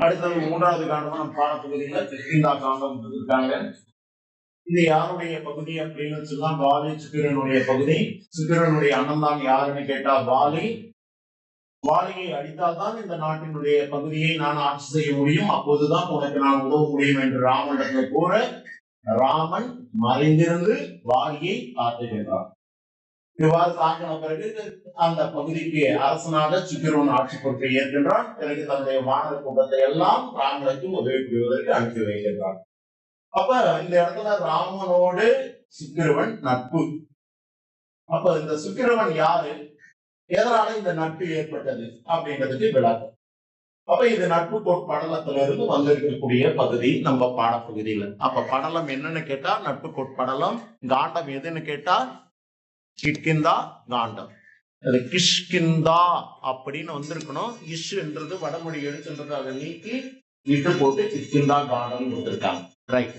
அடுத்தது மூன்றாவது காண்டமா நம்ம பாடப்பகுதியில கிஷ்கிந்தா காண்டம் இருக்காங்க. இது யாருடைய பகுதி அப்படின்னு சொன்னா வாலி சுக்கிரனுடைய பகுதி. சுக்கிரனுடைய அண்ணன் தான் யாருன்னு கேட்டா வாலி. வாலியை அடித்தால்தான் இந்த நாட்டினுடைய பகுதியை நான் ஆட்சி செய்ய முடியும், அப்போதுதான் உனக்கு நான் உதவ முடியும் என்று ராமனிடத்துல கூற ராமன் மறைந்திருந்து வாலியை காத்துகின்றார். இவ்வாறு தாக்கின பிறகு அந்த பகுதிக்கு அரசனாக சுக்கிரன் ஆட்சி பொறுப்பை ஏற்கின்றான். பிறகு தன்னுடைய வானர கூட்டத்தை எல்லாம் ராமனுக்கு உதவி புரிவதற்கு அனுப்பி வைக்கின்றான். அப்ப இந்த இடத்துல ராமனோடு சுக்கிரவன் நட்பு. அப்ப இந்த சுக்கிரவன் யாரு, எதனால இந்த நட்பு ஏற்பட்டது அப்படின்றதுக்கு விளக்கம். அப்ப இது நட்பு கோட்படலத்திலிருந்து வந்திருக்கக்கூடிய பகுதி நம்ம பாடப்பகுதியில. அப்ப படலம் என்னன்னு கேட்டா நட்பு கோட்படலம். காண்டம் எதுன்னு கேட்டா கிஷ்கிந்தா காண்டம். அது கிஷ்கிந்தா அப்படின்னு வந்திருக்கணும். இஷ் என்றது வடமொழி எழுத்துன்றது அதை நீக்கி இட்டு போட்டு கிஷ்கிந்தா காண்டம் கொடுத்திருக்காங்க. ரைட்.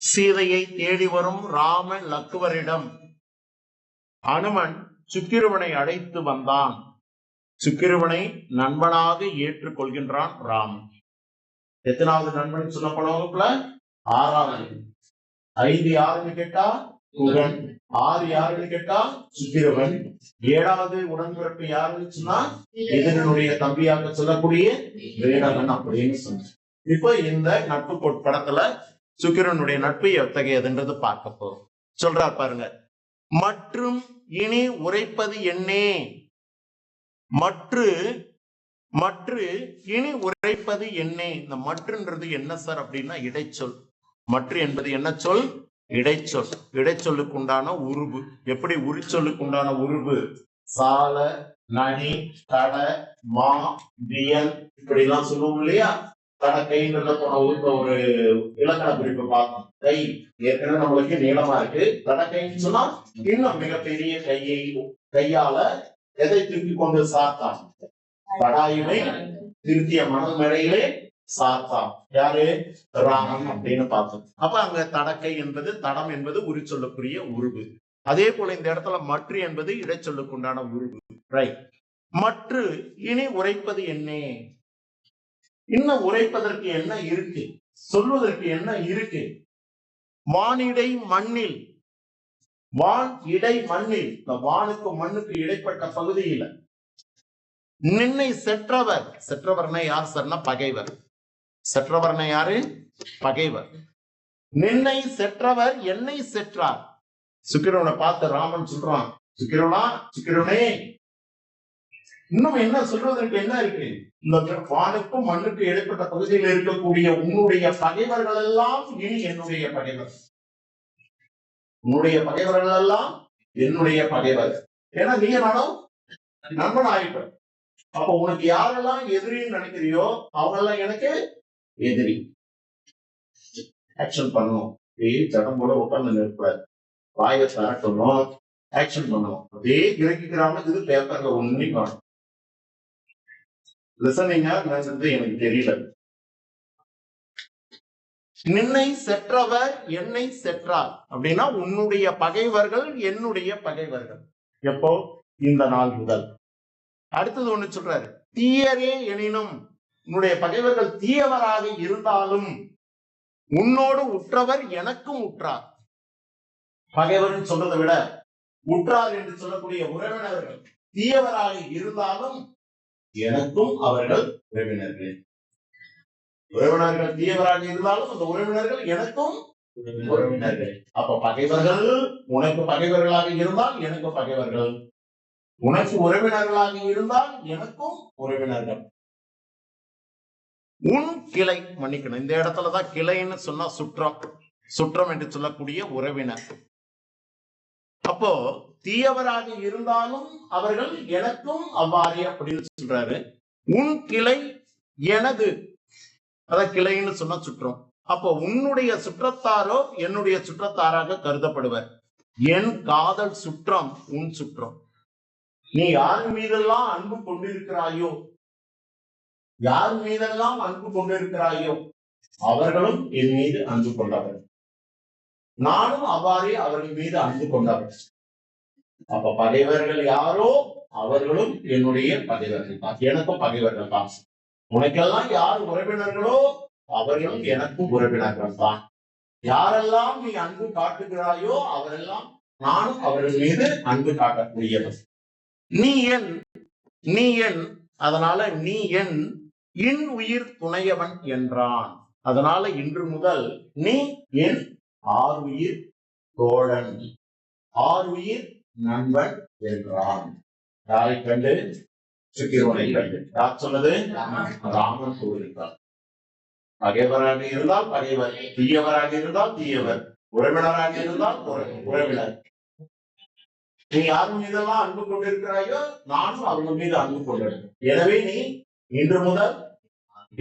சீதையை தேடி வரும் ராம லக்குவரிடம் அனுமன் சுக்கிரவனை அழைத்து வந்தான். சுக்கிரவனை நண்பனாக ஏற்றுக்கொள்கின்றான் ராமன். எத்தனாவது நண்பன் சொன்ன வகுப்புல? 6வது. 5 யாருன்னு கேட்டா குகன், 6 யாருன்னு கேட்டா சுக்கிரவன், 7வது உடன்பிறப்பு யாருன்னு சொன்னா இதனுடைய தம்பியாக சொல்லக்கூடிய வேடகன் அப்படின்னு சொன்ன. இப்ப இந்த நட்பு கோட்படத்துல சுக்கிரனுடைய நட்பு எத்தகையதுன்றது பார்க்க போறோம். சொல்றார் பாருங்க. மற்றும் இனி உரைப்பது என்னே, மற்று இனி உரைப்பது என்னே. இந்த மற்றுன்றது என்ன சார் அப்படின்னா இடைச்சொல். மற்று என்பது என்ன சொல்? இடைச்சொல். இடைச்சொல்லுக்கு உண்டான உருவு. எப்படி உரிச்சொல்லுக்கு உண்டான உருவு? சால, நனி, தட, மா, வியல் இப்படி எல்லாம் சொல்லுவோம் இல்லையா? தட கைன்றத போன ஒரு இலக்கண குறிப்பு பார்த்தோம். கை ஏற்கனவே நம்மளுக்கு நீளமா இருக்கு. தட கைன்னு சொன்னா இன்னும் மிகப்பெரிய கையால எதை திருப்பி கொண்டு சாத்தான்? படாயுனை திருத்திய மணல் மேடையிலே சாத்தான். யாரு? ராமன் அப்படின்னு பார்த்தோம். அப்ப அங்க தடக்கை என்பது, தடம் என்பது உரிச்சொல்லுக்குரிய உருவு. அதே போல இந்த இடத்துல மற்று என்பது இடைச்சொல்லுக்குண்டான உருவு. ரைட். மற்று இனி உரைப்பது என்னே. இன்னும் உரைப்பதற்கு என்ன இருக்கு, சொல்வதற்கு என்ன இருக்கு? வானிடை மண்ணில், வான் இடை மண்ணில், இந்த வானுக்கு மண்ணுக்கு இடைப்பட்ட பகுதியில நின்னை செற்றவர். செற்றவர்னா யார் சார்னா பகைவர். செற்றவர்னா யாரு? பகைவர். நின்னை செற்றவர் என்னை செற்றார். சுக்கிரவனை பார்த்து ராமன் சொல்றான், சுக்கிரவனா, சுக்கிரவனே இன்னும் என்ன சொல்வதற்கு என்ன இருக்கு? இந்த வானுக்கும் மண்ணுக்கு இடைப்பட்ட பகுதியில் இருக்கக்கூடிய உன்னுடைய பகைவர்கள் எல்லாம் இனி என்னுடைய பகைவர். உன்னுடைய பகைவர்கள் எல்லாம் என்னுடைய பகைவர். ஏன்னா நீ நானும் நண்பன் ஆயிட்ட. அப்ப உனக்கு யாரெல்லாம் எதிரின்னு நினைக்கிறியோ அவங்க எல்லாம் எனக்கு எதிரி. ஆக்ஷன் பண்ணணும். சடம் கூட உட்கார்ந்து நிற்பார். வாயை தரட்டணும், ஆக்ஷன் பண்ணணும். அதே கிரகிக்கிறாம இது பேப்பர்ல ஒண்ணு காணும். எனக்கு தெரியல. நின்னை செற்றவர் என்னை செற்றார் அப்படின்னா உன்னுடைய பகைவர்கள் என்னுடைய பகைவர்கள். எப்போ? இந்த நாள் முதல். அடுத்தது ஒண்ணு சொல்றாரு, தீயரே எனினும், உன்னுடைய பகைவர்கள் தீயவராக இருந்தாலும் உன்னோடு உற்றவர் எனக்கும் உற்றார். பகைவர்னு சொல்றதை விட உற்றார் என்று சொல்லக்கூடிய உறவினர்கள் தீயவராக இருந்தாலும் எனக்கும் அவர்கள் உறவினர்கள். உறவினர்கள் தீயவராக இருந்தாலும் அந்த உறவினர்கள் எனக்கும் உறவினர்கள். அப்ப பகைவர்கள் உனக்கு பகைவர்களாக இருந்தால் எனக்கு பகைவர்கள், உனக்கு உறவினர்களாக இருந்தால் எனக்கும் உறவினர்கள். உன் கிளை, மன்னிக்கணும், இந்த இடத்துலதான் கிளைன்னு சொன்னா சுற்றம். சுற்றம் என்று சொல்லக்கூடிய உறவினர். அப்போ தீயவராக இருந்தாலும் அவர்கள் எனக்கும் அவ்வாறே அப்படின்னு சொல்றாரு. உன் கிளை எனது, அதான் கிளைன்னு சொன்னா சுற்றம். அப்போ உன்னுடைய சுற்றத்தாரோ என்னுடைய சுற்றத்தாராக கருதப்படுவர். என் காதல் சுற்றம் உன் சுற்றம். நீ யார் மீதெல்லாம் அன்பு கொண்டிருக்கிறாயோ, யார் மீதெல்லாம் அன்பு கொண்டிருக்கிறாயோ அவர்களும் என் மீது அன்பு கொண்டவர், நானும் அவ்வாறே அவர்கள் மீது அன்பு கொண்டவர். அப்ப பகைவர்கள் யாரோ அவர்களும் என்னுடைய பகைவர்கள் தான், எனக்கும் பகைவர்கள் தான். உனக்கெல்லாம் யார் உறவினர்களோ அவர்கள் எனக்கும் உறவினர்கள் தான். யாரெல்லாம் நீ அன்பு காட்டுகிறாயோ அவரெல்லாம் நானும் அவர்கள் மீது அன்பு காட்டக்கூடியவன். நீ என் அதனால நீ என் இன் உயிர் துணையவன் என்றான். அதனால இன்று முதல் நீ என் ஆறுயிர் தோழன், ஆறுயிர் நண்பன் என்றான். யாரை கண்டு? சுக்கிரவனை கண்டு. யார் சொன்னது? ராமன் கூறுகிறார். பகைவராக இருந்தால் பகைவர், தீயவராக இருந்தால் தீயவர், உறவினராக இருந்தால் உறவினர். நீ யார் மீதெல்லாம் அன்பு கொண்டிருக்கிறாயோ நானும் அவர்கள் மீது அன்பு கொண்டிருக்கிறேன். எனவே நீ இன்று முதல்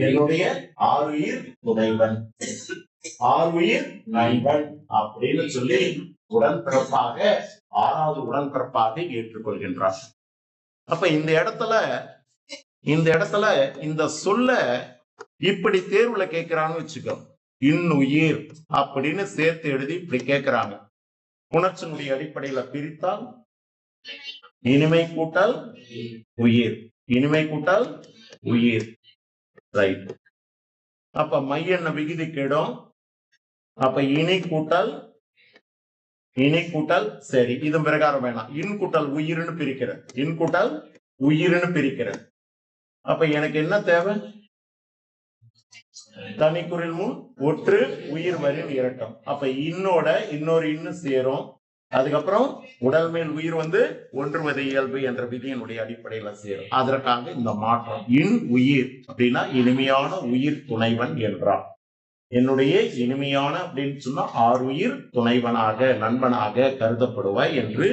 என்னுடைய ஆறுயிர் துணைவன், ஆறுயிர் நண்பன் அப்படின்னு சொல்லி உடன்பிறப்பாக, ஆறாவது உடன்பிறப்பாக ஏற்றுக்கொள்கின்றார். அப்ப இந்த இடத்துல இந்த சொல்ல இப்படி தேர்வுல கேட்கிறான்னு வச்சுக்கோ, இன்னுயிர் அப்படின்னு சேர்த்து எழுதி இப்படி கேட்கிறாங்க. உணர்ச்சியினுடைய அடிப்படையில பிரித்தால் இனிமை கூட்டல் உயிர், இனிமை கூட்டல் உயிர், ரைட். அப்ப மையென்ன விகுதி கேடும். அப்ப இனி கூட்டல் சரி, இது பிரகாரம் வேணாம். இன் கூட்டல் உயிர்னு பிரிக்கிறேன், இன் கூட்டல் உயிர்னு பிரிக்கிறேன். அப்ப எனக்கு என்ன தேவை? தனிக்குறில் முன் ஒற்று உயிர் வரின் இரட்டம். அப்ப இன்னோட இன்னொரு இன்னு சேரும். அதுக்கப்புறம் உடல் மேல் உயிர் ஒன்றுவது இயல்பு என்ற விதியினுடைய அடிப்படையில சேரும். அதற்காக இந்த மாற்றம். இன் உயிர் அப்படின்னா இனிமையான உயிர் துணைவன் என்றார். என்னுடைய இனிமையான அப்படின்னு சொன்னா ஆறுயிர் துணைவனாக, நண்பனாக கருதப்படுவாய் என்று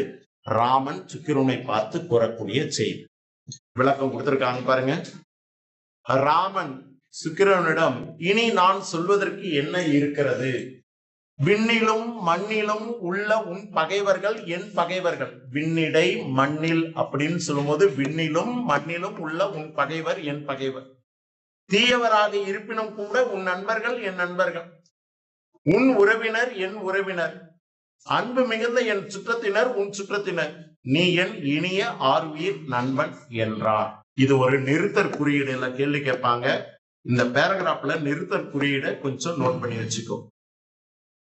ராமன் சுக்கிரனை பார்த்து கூறக்கூடிய செய்தி. விளக்கம் கொடுத்திருக்காங்க பாருங்க. ராமன் சுக்கிரனிடம், இனி நான் சொல்வதற்கு என்ன இருக்கிறது? விண்ணிலும் மண்ணிலும் உள்ள உன் பகைவர்கள் என் பகைவர்கள். விண்ணிடை மண்ணில் அப்படின்னு சொல்லும்போது விண்ணிலும் மண்ணிலும் உள்ள உன் பகைவர் என் பகைவர். தீயவராக இருப்பினும் கூட உன் நண்பர்கள் என் நண்பர்கள், உன் உறவினர் என் உறவினர், அன்பு மிகுந்த என் சுற்றத்தினர் உன் சுற்றத்தினர், நீ என் இனிய ஆறுயிர் நண்பன் என்றார். இது ஒரு நிறுத்தற் குறியீடுல கேள்வி கேட்பாங்க. இந்த பேராகிராஃப்ல நிறுத்தற் குறியீடை கொஞ்சம் நோட் பண்ணி வச்சுக்கோ.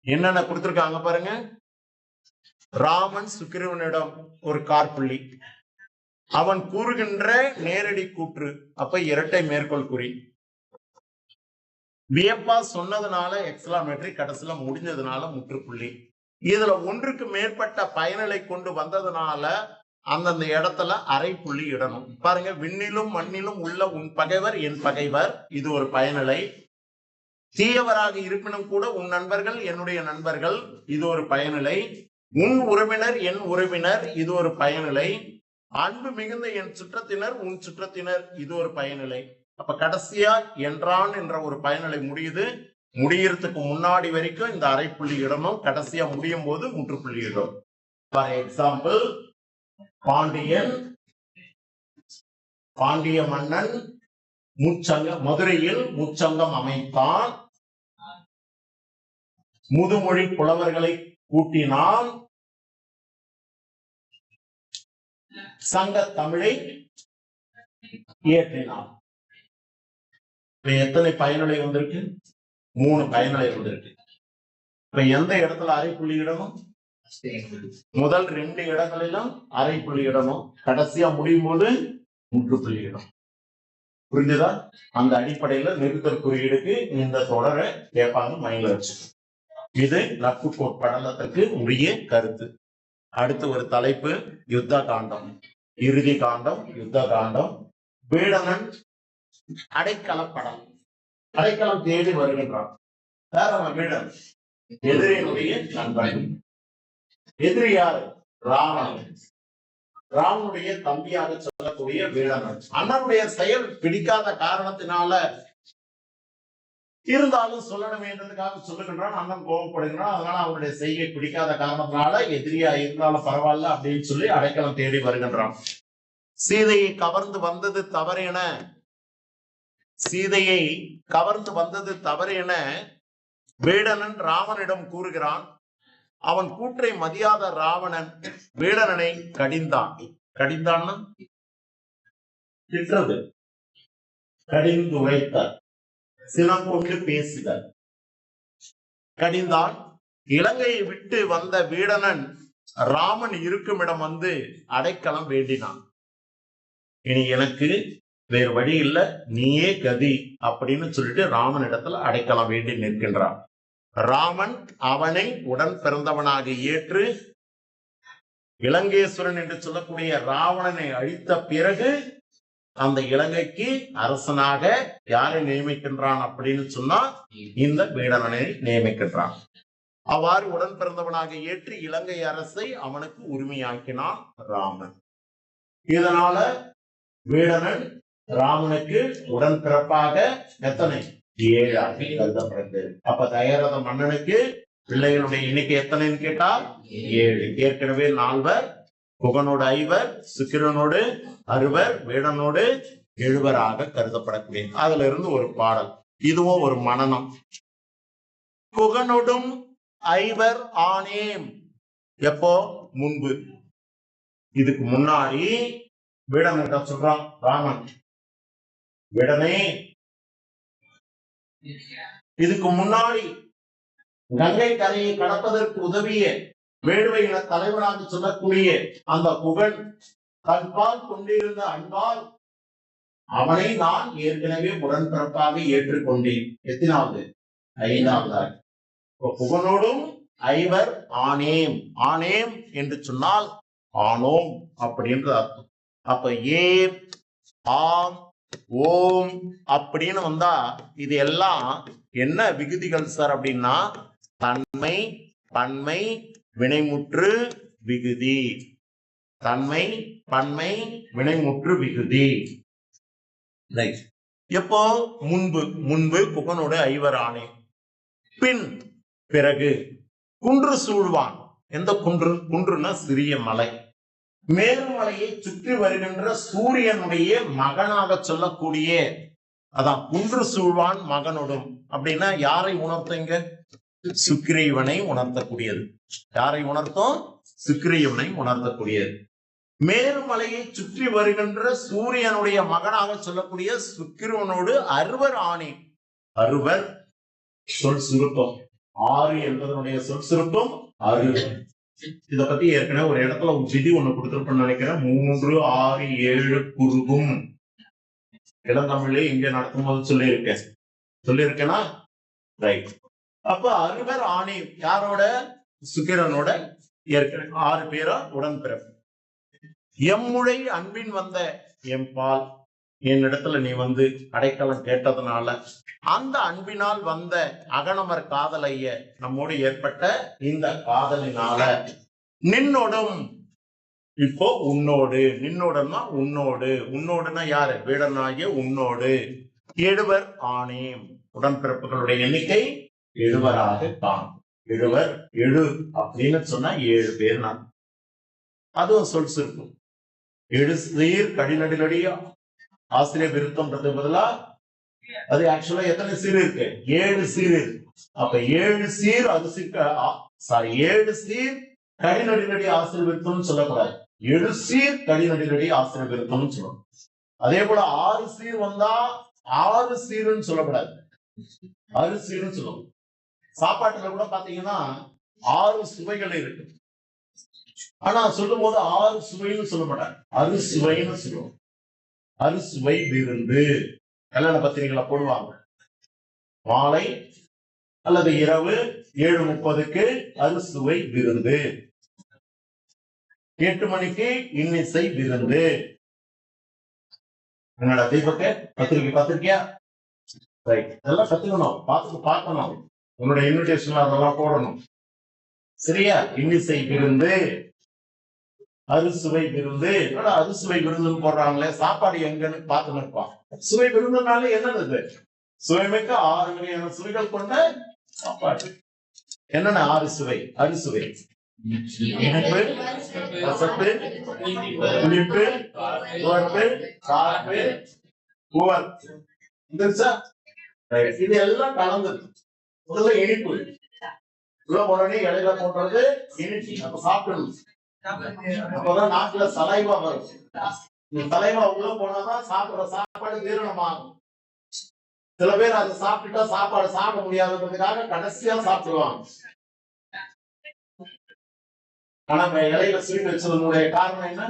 என்னென்ன கொடுத்திருக்காங்க பாருங்க. ராமன் சுக்கிரவனிடம் ஒரு காற்புள்ளி, அவன் கூறுகின்ற நேரடி கூற்று, அப்ப இரட்டை மேற்கோள் குறி. வியப்பா சொன்னதுனால எக்ஸ்லாமேட்டரி, கடைசியில முடிஞ்சதுனால முற்றுப்புள்ளி. இதுல ஒன்றுக்கு மேற்பட்ட பயனலை கொண்டு வந்ததுனால அந்தந்த இடத்துல அரை புள்ளி இடணும். பாருங்க, விண்ணிலும் மண்ணிலும் உள்ள உன் பகைவர் என் பகைவர், இது ஒரு பயனலை. தீயவராக இருப்பினும் கூட உன் நண்பர்கள் என்னுடைய நண்பர்கள், இது ஒரு பயனிலை. உன் உறவினர் என் உறவினர், இது ஒரு பயனிலை. அன்பு மிகுந்த என் சுற்றத்தினர் உன் சுற்றத்தினர், இது ஒரு பயனிலை. அப்ப கடைசியா என்றான் என்ற ஒரு பயனிலை முடியுது. முடியறதுக்கு முன்னாடி வரைக்கும் இந்த அரை புள்ளி இடணும், கடைசியா முடியும் போது முற்றுப்புள்ளி இடும். ஃபார் எக்ஸாம்பிள், பாண்டிய மன்னன் மதுரையில் முச்சங்கம் அமைத்தான், முதுமொழி புலவர்களை கூட்டினான், சங்க தமிழை இயற்றினான். எத்தனை பயனுரை வந்திருக்கு? 3 பயனுரை வந்திருக்கு. இப்ப எந்த இடத்துல அரை புள்ளி இடணும்? முதல் 2 இடங்களிலும் அரை புள்ளி இடணும், கடைசியா முடியும் போது முற்றுப்புள்ளி இடம். புரிஞ்சுதா? அந்த அடிப்படையில நிறுத்தற் குறியீடுக்கு இந்த தொடரை கேட்பாங்க, மைண்ட்ல வச்சு. இது நட்பு கோட்படலத்துக்கு உரிய கருத்து. அடுத்து ஒரு தலைப்பு, யுத்த காண்டம், இறுதி காண்டம், யுத்த காண்டம். வீடனன் அடைக்கலப்படம், அடைக்கலம் தேடி வருகின்றான். வீடன் எதிரியினுடைய நண்பன். எதிரி யாரு? ராவணன். ராவனுடைய தம்பியாக சொல்லக்கூடிய வீடனன். அண்ணனுடைய செயல் பிடிக்காத காரணத்தினால இருந்தாலும் சொல்லணும் என்றதுக்காக சொல்லுகின்றான். அண்ணன் கோபப்படுகிறான். அதனால அவனுடைய செய்கை பிடிக்காத காரணத்தினால எதிரியா இருந்தாலும் பரவாயில்ல அப்படின்னு சொல்லி அடைக்கலம் தேடி வருகின்றான். சீதையை கவர்ந்து வந்தது தவறு என, சீதையை கவர்ந்து வந்தது தவறு என வீடனன் ராவனிடம் கூறுகிறான். அவன் கூற்றை மதியாத ராவணன் வீடனனை கடிந்தான். கடிந்தான்னா திட்டுறது. கடிந்து உரைத்தல், சினம் கொண்டு பேசுதல். கடிந்தான். இலங்கையை விட்டு வந்த வீடனன் ராமன் இருக்கும் இடம் வந்து அடைக்கலம் வேண்டினான். இனி எனக்கு வேறு வழி இல்ல, நீயே கதி அப்படின்னு சொல்லிட்டு ராமன் இடத்துல அடைக்கலம் வேண்டி நிற்கின்றான். ராமன் அவனை உடன் பிறந்தவனாக ஏற்று இலங்கேஸ்வரன் என்று சொல்லக்கூடிய ராவணனை அழித்த பிறகு அந்த இலங்கைக்கு அரசனாக யாரை நியமிக்கின்றான் அப்படின்னு சொன்னா இந்த வீடனனை நியமிக்கின்றான். அவ்வாறு உடன் பிறந்தவனாக ஏற்று இலங்கை அரசை அவனுக்கு உரிமையாக்கினான் ராமன். இதனால வீடனன் ராமனுக்கு உடன் பிறப்பாக எத்தனை 7 கருதப்படுது. அப்ப தயரத மன்னனுக்கு பிள்ளைகளுடைய எண்ணிக்கை எத்தனைன்னு கேட்டா 7. ஏற்கனவே 4, குகனோடு 5, சுக்கிரனோடு 6, வீடனோடு 7 கருதப்படக்கூடிய. அதுல இருந்து ஒரு பாடல், இதுவும் ஒரு மனனம். குகனோடும் 5 ஆனேம். எப்போ? முன்பு. இதுக்கு முன்னாடி வீடன் என்ன சொல்றான் ராமன், வீடனே இதுக்கு முன்னாடி கங்கை கரையை கடப்பதற்கு உதவிய வேடுவை இன தலைவனாக சொல்லக்கூடிய அந்த புகழ் தன்பால் கொண்டிருந்த அன்பால் அவனை நான் ஏற்கனவே உடன்பிறப்பாக ஏற்றுக்கொண்டேன். எத்தனாவது? 5வது. புகனோடும் 5 ஆனேம். ஆனேம் என்று சொன்னால் ஆனோம் அப்படின்ற அர்த்தம். அப்ப ஏம், ஆம், ஓம் அப்படின்னு வந்தா இது எல்லாம் என்ன விகுதிகள் சார் அப்படின்னா தன்மை, பன்மை, வினைமுற்று, விகுதி. தன்மை, பன்மை, வினைமுற்று, விகுதி. எப்போ? முன்பு. முன்பு புகனோடு 5 ஆனேன். பின், பிறகு. குன்று சூழ்வான். எந்த குன்று? குன்றுனா சிறிய மலை. மேருமலையை சுற்றி வருகின்ற சூரியனுடைய மகனாக சொல்லக்கூடிய அதான் குன்று சூழ்வான் மகனோடும். அப்படின்னா யாரை உணர்த்தங்க? சுக்கிரீவனை உணர்த்தக்கூடியது. யாரை உணர்த்தும்? சுக்கிரீவனை உணர்த்தக்கூடியது. மேருமலையை சுற்றி வருகின்ற சூரியனுடைய மகனாக சொல்லக்கூடிய சுக்கிரவனோடு 6 ஆனேன். 6 சொல் சுருக்கம். 6 என்பதனுடைய சொல் சுருக்கம் 6. இத பத்தி ஏற்கனவே ஒரு இடத்துல ஒரு விதி ஒண்ணு கொடுத்திருப்பேன்னு நினைக்கிறேன். 3, 6, 7 குறுகும். இளந்தமிழே இங்க நடத்தும்போது சொல்லியிருக்கேனா? ரைட். அப்ப 6 ஆனேன் யாரோட? சுக்கிரனோட. ஏற்கனவே 6 பேரா உடன்பிறப்பு. எம்முழை அன்பின் வந்த எம்பால், என்னிடத்துல நீ வந்து அடைக்கலம் கேட்டதுனால அந்த அன்பினால் வந்த அகனமர் காதலைய நம்மோடு ஏற்பட்ட இந்த காதலினால நின்னோடும். இப்போ உன்னோடு. நின்னோடனா உன்னோடு. உன்னோடுனா யாரு? வீடனாகிய உன்னோடு 7 ஆனேம். உடன்பிறப்புகளுடைய எண்ணிக்கை 7 காணும். 7 அப்படின்னு சொன்னா 7 பேர். நான் அதுவும் சொல் இருக்கும். 7 சீர் கடிநடிலடி ஆசிரியர் விருத்தம்ன்றது பதிலா அது ஆக்சுவலா எத்தனை சீர் இருக்கு? 7 சீர் இருக்கு. அப்ப 7 சீர் அது 7 சீர் கடிநடிலடி ஆசிரியர் விருத்தம்னு சொல்லக்கூடாது. 7 சீர் கடிநடிலடி ஆசிரியர் விருத்தம்னு சொல்லணும். அதே போல 6 சீர் வந்தா 6 சீர்னு சொல்லக்கூடாது. 6 சீர்னு சொல்லணும். சாப்பாட்டுல கூட பாத்தீங்கன்னா 6 சுவைகள் இருக்கு. ஆனா சொல்லும் போது 6 சுவைன்னு சொல்ல மாட்டாங்க. அறுசுவைன்னு சொல்லுவோம். அறுசுவை விருந்து கல்யாண பத்திரிகைகளை போடுவாங்க. மாலை அல்லது இரவு 7:30க்கு அறுசுவை விருந்து, 8 மணிக்கு இன்னிசை விருந்து. என்னோட தீபக்க பத்திரிகை பார்த்திருக்கியா? ரைட். இதெல்லாம் கத்துக்கணும், பார்க்கணும். உன்னோட இன்விடேஷன் அதெல்லாம் போடணும். சரியா? இன்னிசை விருந்து, அறுசுவை விருந்து. அறுசுவை விருந்துன்னு போடுறாங்களே, சாப்பாடு எங்கன்னு பார்த்து நிற்பான். சுவை விருந்துனால என்னது? சுவைமிக்க 6 வகையான சுவைகள் கொண்ட சாப்பாடு. என்னென்ன 6 சுவை? அறுசுவை: இனிப்பு, கசப்பு, புளிப்பு, துவர்ப்பு, கார்ப்பு, உவர்ப்பு. இது எல்லாம் கலந்தது. முதல்ல இனிப்பு. உடனே இலையில போடுறது இனிப்பு. அப்ப சாப்பிடணும். அப்பதான் நாக்குல சலைவா வரும். சலைவா உள்ள போனாதான் சாப்பிடுற சாப்பாடு ஜீரணமாகும். சில பேர் அதை சாப்பிட்டுட்டா சாப்பாடு சாப்பிட முடியாதுன்றதுக்காக கடைசியா சாப்பிடுவாங்க. ஆனா இலையில ஸ்வீட் வச்சதனுடைய காரணம் என்ன?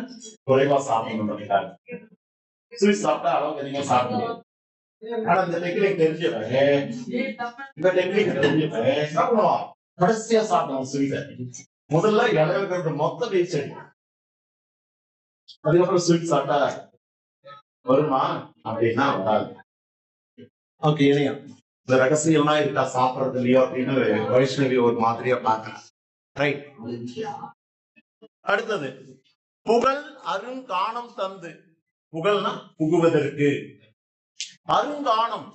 குறைவா சாப்பிடணுன்றதுக்காக. ஸ்வீட் சாப்பிட்டா அளவுக்கு அதிகமா சாப்பிட முடியாது. ஆனா இந்த டெக்னிக் தெரிஞ்சவன் சாப்பிடுவான், கடைசியா சாப்பிடுவான் ஸ்வீட்டை. முதல்ல இலையில இருக்கிற மொத்த வீச்சு, அதுக்கப்புறம் ஸ்வீட் சாப்பிட்டா வருமா அப்படின்னா வராது. ஓகே, இல்லையா? இந்த ரகசியம்லாம் இருக்கா சாப்பிடறது இல்லையோ அப்படின்னு வைஷ்ணவி ஒரு மாதிரியா பாக்குறேன். ரைட். அடுத்தது புகழ் அருங்கானம் தந்து. புகழ்னா புகுவதற்கு, அருங்கானம்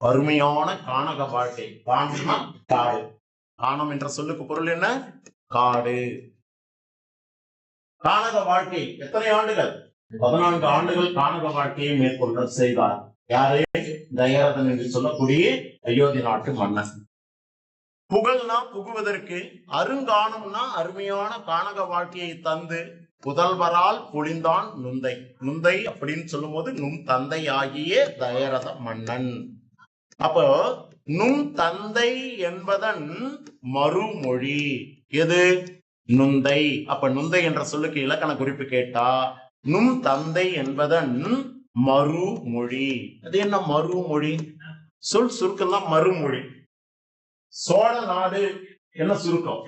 அருமையான கானக வாழ்க்கை. காணம்னா காடு. கானம் என்ற சொல்லுக்கு பொருள் என்ன? காடு. கானக வாழ்க்கை எத்தனை ஆண்டுகள்? 14 ஆண்டுகள் கானக வாழ்க்கையை மேற்கொள்ள செய்தார். யாரு? தயரதன் என்று சொல்லக்கூடிய அயோத்தி நாட்டு மன்னன். புகழ்னா புகுவதற்கு, அருங்கானம்னா அருமையான கானக வாழ்க்கையை தந்து, புதல்வரால் பொழிந்தான் நுந்தை. நுந்தை அப்படின்னு சொல்லும் போது நும் தந்தை ஆகிய தயரத மன்னன். அப்போ நும் தந்தை என்பதன் மறுமொழி எது? நுந்தை. அப்ப நுந்தை என்ற சொல்லுக்கு இலக்கண குறிப்பு கேட்டா நும் தந்தை என்பதன் மறுமொழி. அது என்ன மறுமொழி? சொல் சுருக்கம் தான் மறுமொழி. சோழ நாடு என்ன சுருக்கம்?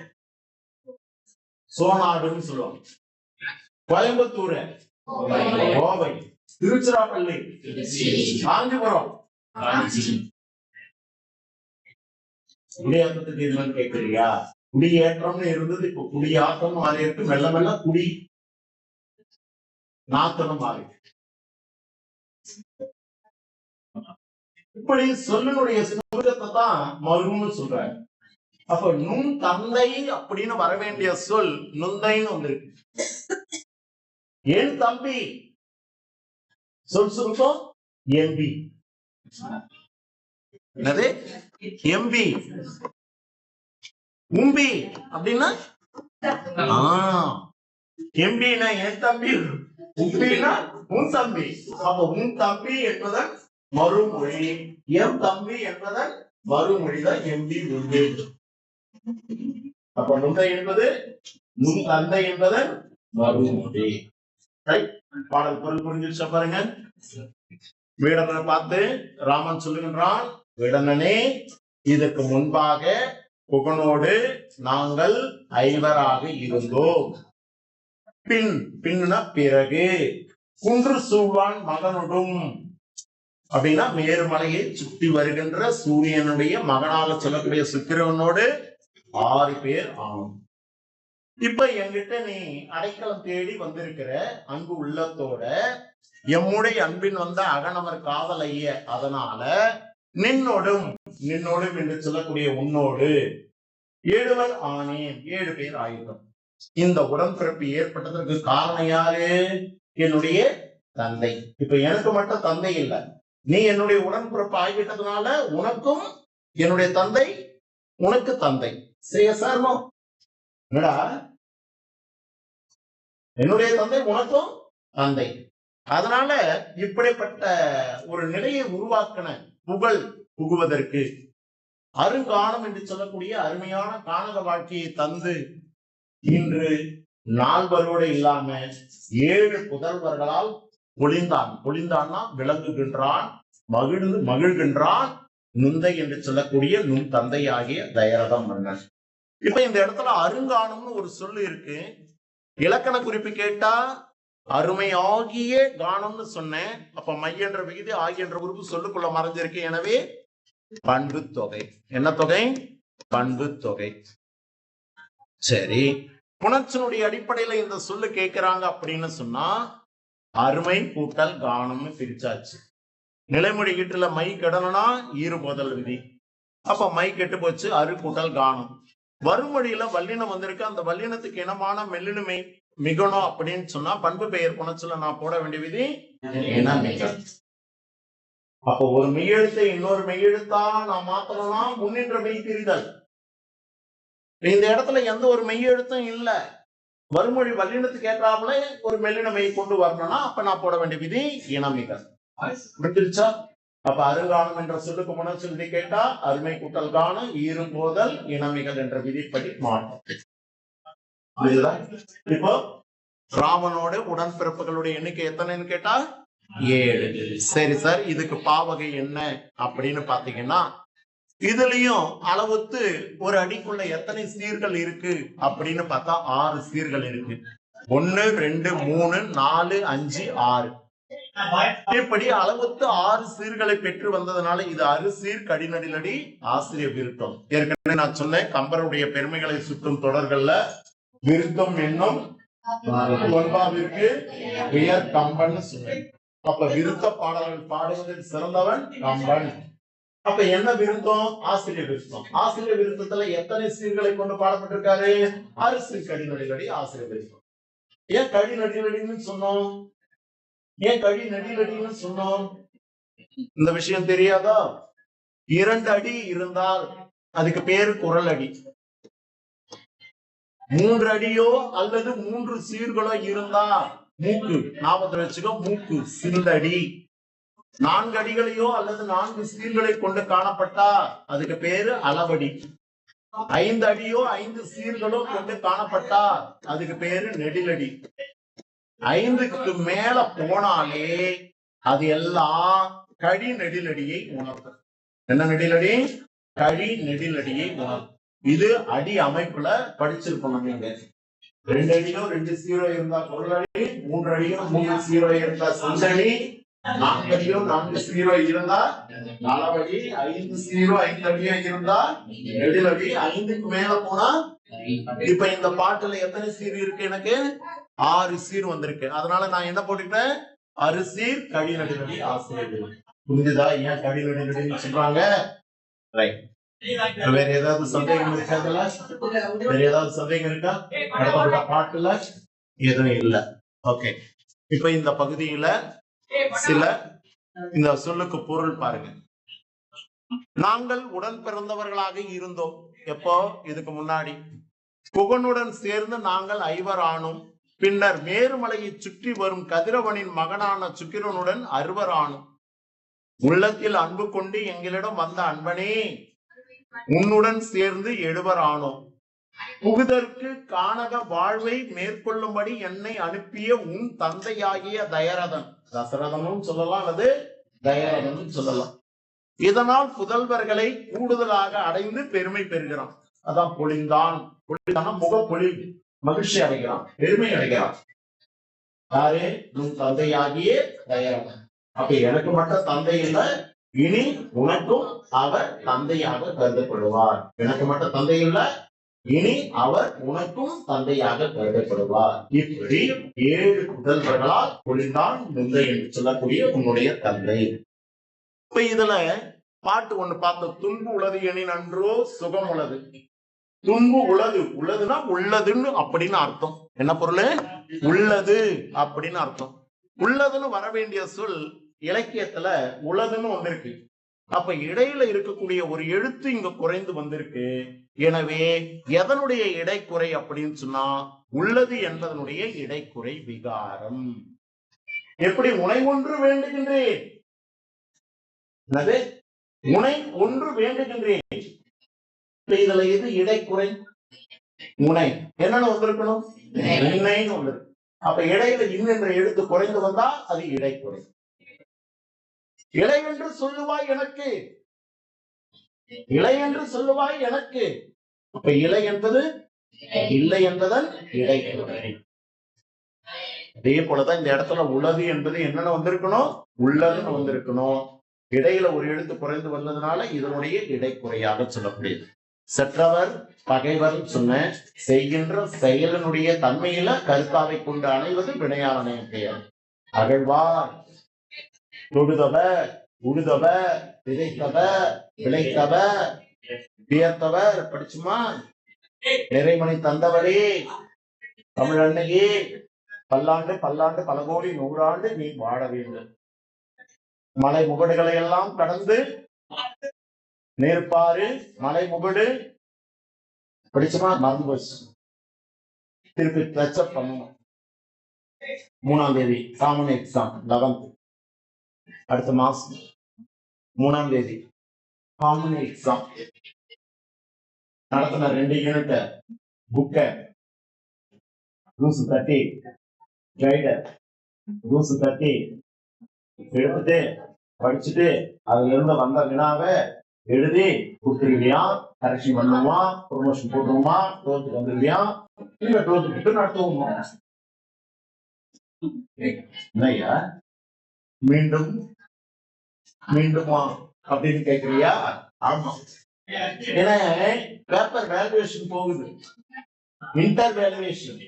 சோநாடுன்னு சொல்லுவாங்க. கோயம்புத்தூர் கோவை, திருச்சிராப்பள்ளி காஞ்சிபுரம். குடியேற்றத்துக்கு இதுன்னு கேட்கறியா? குடியேற்றம்னு இருந்தது, இப்ப குடியாட்டம் மாறி இருக்கு. மெல்ல மெல்ல குடி நாத்தனம் மாறி. இப்படி சொல்லினுடைய சுருக்கத்தை தான் மருன்னு சொல்றாங்க. அப்ப நுண் தந்தை அப்படின்னு வர வேண்டிய சொல் நுந்தைன்னு வந்திருக்கு. என் தம்பி சொல் சுருக்கம் எம்பி. என்னது? எம்பி. உம்பி அப்படின்னா எம்பினா என் தம்பி, உம்பினா உன் தம்பி. அப்ப உன் தம்பி என்பதன் மறுமொழி, என் தம்பி என்பதன் மறுமொழிதான் எம்பி உம்பி. அப்ப நுந்தை என்பது நுண் தந்தை என்பதன் மறுமொழி. பாடல் பொருள் புரிஞ்சிருச்ச பாருங்க. வீடனை பார்த்து ராமன் சொல்லுகின்றான், வீடனே இதற்கு முன்பாக புகனோடு நாங்கள் 5 இருந்தோம். பின்னா பிறகு குன்று சூழ்வான் மகனோடும் அப்படின்னா மேருமலையை சுற்றி வருகின்ற சூரியனுடைய மகனாக சொல்லக்கூடிய சுக்கிரவனோடு 6 பேர் ஆகும். இப்ப என்கிட்ட நீ அடைக்கலம் தேடி வந்திருக்கிற அன்பு உள்ளத்தோட எம்முடைய அன்பின் வந்த அகனவர் காதலைய, அதனால நின்னோடும் என்று சொல்லக்கூடிய உன்னோடு 7 ஆனேன், 7 பேர் ஆயுதம். இந்த உடன்பிறப்பு ஏற்பட்டதற்கு காரணம் யாரு? என்னுடைய தந்தை. இப்ப எனக்கு மட்டும் தந்தை இல்லை, நீ என்னுடைய உடன்பிறப்பு ஆகிவிட்டதுனால உனக்கும் என்னுடைய தந்தை, உனக்கு தந்தை. சேசர்மோ என்னடா, என்னுடைய தந்தை உனக்கும் தந்தை. அதனால இப்படிப்பட்ட ஒரு நிலையை உருவாக்கின புகழ் புகுவதற்கு, அருங்கானம் என்று சொல்லக்கூடிய அருமையான கானக வாழ்க்கையை தந்து இன்று 4 இல்லாம 7 புதல்வர்களால் பொழிந்தான். பொழிந்தான்னா விளங்குகின்றான், மகிழ்கின்றான். நுந்தை என்று சொல்லக்கூடிய நுண் தந்தை ஆகிய தயரத மன்னன். இப்ப இந்த இடத்துல அருங்கானம்னு ஒரு சொல்லு இருக்கு. இலக்கண குறிப்பு கேட்டா அருமையாகிய கானம்னு சொன்னேன். அப்ப மையன்ற விகுதி ஆகியன்ற உறுப்பு சொல்லுக்குள்ள மறைஞ்சிருக்கு. எனவே பண்பு தொகை. என்ன தொகை? பண்பு தொகை. சரி, புணர்ச்சியினுடைய அடிப்படையில இந்த சொல்லு கேட்கிறாங்க அப்படின்னு சொன்னா அருமை கூட்டல் கானம்னு பிரிச்சாச்சு. நிலைமொழி கீட்டுல மை கெடணும்னா ஈறுபோதல் விதி. அப்ப மை கெட்டு போச்சு, அரு கூட்டல் கானம். வறுமொழியில வல்லினம் வந்திருக்கு. அந்த வல்லினத்துக்கு இனமான மெல்லினமை மிகணும் அப்படின்னு சொன்னா பண்பு பெயர் புணர்ச்சியில நான் போட வேண்டிய விதி என்ன? மிக. அப்ப ஒரு மெய்யெழுத்தை இன்னொரு மெய்யெழுத்தா நான் மாத்தணும்னா முன்னின்ற மெய் பிரிதல். இந்த இடத்துல எந்த ஒரு மெய்யெழுத்தும் இல்ல. வறுமொழி வல்லினத்துக்கு ஏற்றாப்புல ஒரு மெல்லின மெய் கொண்டு வரணும்னா அப்ப நான் போட வேண்டிய விதி இனமிக. புரிஞ்சிருச்சா? அப்ப அருங்காலம் என்ற சொல்லுக்கு முன்னச்சொல்லி கேட்டா அருமை கூட்டல் காணும் ஈரும் போதல் இனமிகள் என்ற விதிப்படி மாற்றம். இப்போ ராமனோட உடன்பிறப்புகளுடைய எண்ணிக்கை எத்தனைன்னு கேட்டா 7. சரி சார், இதுக்கு பாவகை என்ன அப்படின்னு பாத்தீங்கன்னா, இதுலயும் அளவுத்து ஒரு அடிக்குள்ள எத்தனை சீர்கள் இருக்கு அப்படின்னு பார்த்தா 6 சீர்கள் இருக்கு. 1 2 3 4 5 6. இப்படி அளவுத்து 6 சீர்களை பெற்று வந்ததுனால இது அறுசீர் கடிநடிலடி ஆசிரிய விருத்தம். ஏற்கனவே நான் சொன்னேன், கம்பருடைய பெருமைகளை சுட்டும் தொடர்கள்ல விருத்தம் என்னும் ஒன்பாவிற்கு உயர் கம்பன் சொன்னேன். அப்ப விருத்த பாடல்கள் பாடுவதில் சிறந்தவன் கம்பன். அப்ப என்ன விருத்தம்? ஆசிரிய விருத்தம். ஆசிரிய விருத்தத்துல எத்தனை சீர்களை கொண்டு பாடப்பட்டிருக்காரு? அறுசீர் கடிநடிலடி ஆசிரிய விருத்தம். ஏன் கடி நடிலடின்னு சொன்னோம்? ஏன் கடி நடிலடின்னு சொன்னோம்? இந்த விஷயம் தெரியாதா? 2 அடி இருந்தால் அதுக்கு பேரு குரல் அடி. 3 அடியோ அல்லது 3 சீர்களோ இருந்தா மூக்கு, ஞாபகத்துல வச்சுக்கோ, மூக்கு சில்லடி. 4 அடிகளையோ அல்லது 4 சீர்களை கொண்டு காணப்பட்டா அதுக்கு பேரு அளவடி. 5 அடியோ 5 சீர்களோ கொண்டு காணப்பட்டா அதுக்கு பேரு நெடிலடி. 5க்கு மேல போனாலே அது எல்லாம் கடி நெடிலடியை உணர்த்தும். என்ன நெடிலடி? கடி நெடிலடியை உணர்த்தும். இது அடி அமைப்புல படிச்சிருக்கணும். நீங்க 2 அடியோ 2 சீரோ இருந்தா குரல் அடி, 3 அடியோ 3 சீரோ இருந்தா சந்தடி, 4 அடியோ 4 சீரோ இருந்தா அளவடி, 5 சீரோ 5 அடியோ இருந்தா நெடிலடி. 5க்கு மேல போனா, இப்ப இந்த பாட்டுல எத்தனை சீர் இருக்கு? எனக்கு 6 சீர் வந்திருக்கு. அதனால நான் என்ன போட்டுக்கிட்டேன்? அறுசீர் கடி நடிலடி ஆசிரியர். புரிஞ்சுதா ஏன் கடி நடிலடின்னு சொல்றாங்க? ரைட். வேற ஏதாவது சந்தேகம் இருக்கா? வேற ஏதாவது சந்தேகம் இருக்கா? பாட்டுல எதுவும் இல்ல. ஓகே, இப்ப இந்த பகுதியில சில இந்த சொல்லுக்கு பொருள் பாருங்க. நாங்கள் உடன் பிறந்தவர்களாக இருந்தோம். எப்போ? இதுக்கு முன்னாடி. புகனுடன் சேர்ந்து நாங்கள் 5 ஆனோம். பின்னர் மேருமலையை சுற்றி வரும் கதிரவனின் மகனான சுக்கிரனுடன் 6 ஆனோம். உள்ளத்தில் அன்பு கொண்டு எங்களிடம் வந்த அன்பனே, உன்னுடன் சேர்ந்து 7 ஆனோம். புகுதற்கு கானக வாழ்வை மேற்கொள்ளும்படி என்னை அனுப்பிய உன் தந்தையாகிய தயரதன், தசரதனும் சொல்லலாம் அல்லது தயரதனும் சொல்லலாம். இதனால் புதல்வர்களை கூடுதலாக அடைந்து பெருமை பெறுகிறான். அதான் பொழிந்தான். பொழிந்தான முகப்பொழிவு, மகிழ்ச்சி அடைகிறான், பெருமை அடைகிறான். யாரு? உன் தந்தையாகிய தயரதன். அப்ப எனக்கு மட்டும் தந்தை இல்லை, இனி உனக்கும் அவர் தந்தையாக கருதப்படுவார். எனக்கு மட்டும் தந்தை இல்லை, இனி அவர் உனக்கும் தந்தையாக கருதப்படுவார். இப்படி 7 புதல்வர்களால் பொழிந்தான் முந்தை என்று சொல்லக்கூடிய உன்னுடைய தந்தை. இப்ப இதுல பாட்டு ஒண்ணு பார்த்தோம். துன்பு உளது எனின் அன்றோ சுகம் உளது. துன்பு உளது, உள்ளதுன்னா உள்ளதுன்னு அப்படின்னு அர்த்தம். என்ன பொருள்? உள்ளது அப்படின்னு அர்த்தம். உள்ளதுன்னு வர வேண்டிய சொல் இலக்கியத்துல உளதுன்னு ஒண்ணு இருக்கு. அப்ப இடையில இருக்கக்கூடிய ஒரு எழுத்து இங்க குறைந்து வந்திருக்கு. எனவே எதனுடைய இடைக்குறை அப்படின்னு சொன்னா உள்ளது என்பதனுடைய இடைக்குறை விகாரம். எப்படி? உனை ஒன்று வேண்டுகின்றேன். என்னது? உனை ஒன்று வேண்டுகின்றேன். இதுல எது இடைக்குறை? உனை. என்னன்னு வந்திருக்கணும்? உன்னைன்னு ஒன்று. அப்ப இடையில என்ற எழுத்து குறைந்து வந்தா அது இடைக்குறை. இலை என்று சொல்லுவாய் எனக்கு, இலை என்று சொல்லுவாய் எனக்கு. அப்ப இலை என்பது இல்லை என்பதன் இடைக்குறை. அதே போலதான் இந்த இடத்துல உள்ளது என்பது என்னன்னு வந்திருக்கணும்? உள்ளதுன்னு வந்திருக்கணும். இடையில ஒரு எழுத்து குறைந்து வந்ததுனால இதனுடைய இடைக்குறையாக சொல்லக்கூடியது. செற்றவர் பகைவர் சொன்ன செய்கின்ற செயலினுடைய தன்மையில கருத்தாவை கொண்டு அணைவது வினையாளனை பெயர். அகழ்வார், தொடுதவர், உழுதவர், விதைத்தவர், விளைத்தவர், வியர்த்தவர். படிச்சுமா? நிறைமணி தந்தவரே, தமிழன்னையே, பல்லாண்டு பல்லாண்டு பல கோடி 100 ஆண்டு நீ வாழ வேண்டும். மலை முகடுகளை எல்லாம் கடந்து நேர்பாரு மலை முகடு. படிச்சுமா? மறந்து போச்சு. திருப்பி டச்சப் பண்ணணும். 3ஆம் தேதி காமன் எக்ஸாம் 11th அடுத்த மாசம். 3ஆம் தேதி காமன் எக்ஸாம் நடத்தின 2 யூனிட் புக்கை லூசு தட்டி கைடை லூசு தட்டி எடுத்துட்டு படிச்சுட்டு அதுல இருந்து வந்த வினாவை எழுதி கொடுத்துருவியா, கரெக்ஷன் பண்ணுமா, ப்ரொமோஷன் போட்டுருமா, டோத்துக்கு வந்துருவியா, இல்ல டோத்துக்கு நடத்துவோமா? இல்லையா? மீண்டும் மீண்டுமா அப்படின்னு கேக்குறியா? ஆமா. ஏன்னா பேப்பர் வேல்யூவேஷன் போகுது, inter valuation.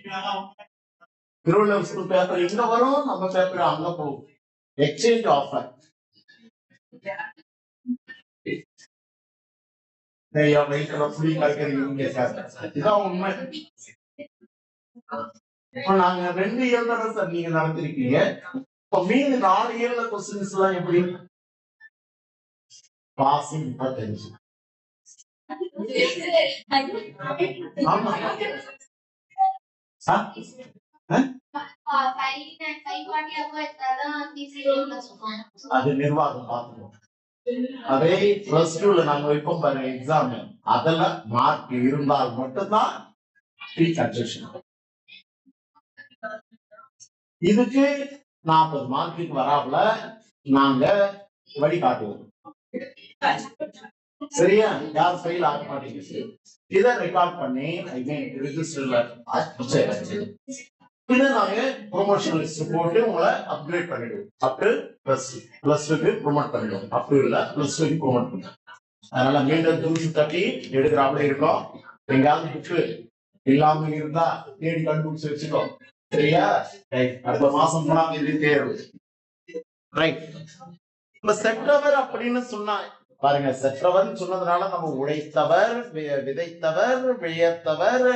Thiruvalluvar school paper இங்க வரும், நம்ம பேப்பர் அங்க போகும். Exchange offer. இதான் உண்மை. நாங்க 2 இயர் தானே சார் நீங்க நடத்திருக்கீங்க. இப்ப மீது 4 இயர்ல கொஸ்டின்ஸ் எல்லாம் எப்படி? பாசிங் 35. ஆமா. அது நிர்வாகம் பார்க்கணும். அதே பிளஸ் 2ல நாங்க வைப்போம் பாருங்க எக்ஸாம், அதுல மார்க் இருந்தால் மட்டும்தான் ஃப்ரீ கன்செஷன். இதுக்கு 40 மார்க்குக்கு வராமல நாங்க வழிகாட்டுவோம். சரியா? யார் ஃபெயில் ஆக மாட்டேங்குது இதை ரெக்கார்ட் பண்ணி ரெஜிஸ்டர்ல இதை நாங்க ப்ரொமோஷன் லிஸ்ட் போட்டு உங்களை அப்கிரேட் பண்ணிடுவோம். அப் டு பிளஸ் 2க்கு ப்ரொமோட் பண்ணிடுவோம். அப் டு இல்ல பிளஸ் 2க்கு ப்ரொமோட் பண்ணுவோம். அதனால மீண்டும் தூசி தட்டி எடுக்கிறாப்புல இருக்கோம். எங்காவது புக்கு இல்லாம இருந்தா தேடி கண்டுபிடிச்சு வச்சுக்கோ. சரியா? அடுத்த மாசம் 3ஆம் தேதி தேர்வு. ரைட். இப்ப செப்டம்பர் அப்படின்னு சொன்னா பாருங்க, செப்டம்பர் சொன்னதுனால நம்ம உழைத்தவர், விதைத்தவர், வியத்தவர்